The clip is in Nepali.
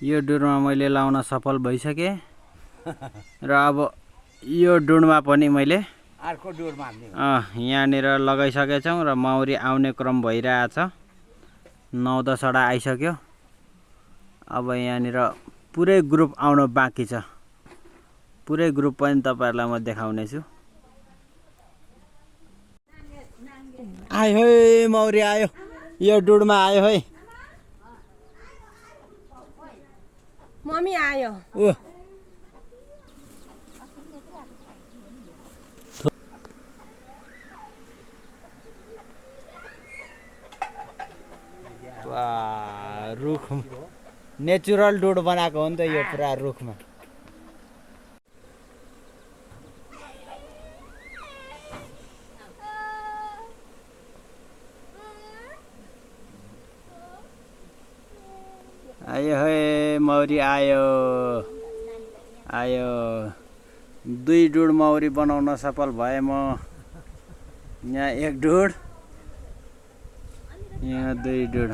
यो डुरमा मैले लाउन सफल भइसके र अब यो डुरमा पनि मैले अर्को डुर मार्ने यहाँनिर लगाइसकेछौँ र मौरी आउने क्रम भइरहेछ। 9-10 वटा आइसक्यो। अब यहाँनिर पुरै ग्रुप आउन बाँकी छ। पुरै ग्रुप पनि तपाईहरुलाई म देखाउने छु। आयो है मौरी आयो, यो डुडमा आयो है। मम्मी आयो। वाह, रुख नेचुरल डुड बनाएको हो नि त यो पुरा रुखमा। आयो है मौरी आयो आयो। 2 डुड मौरी बनाउन सफल भए म। यहाँ 1 डुड, यहाँ 2 डुड।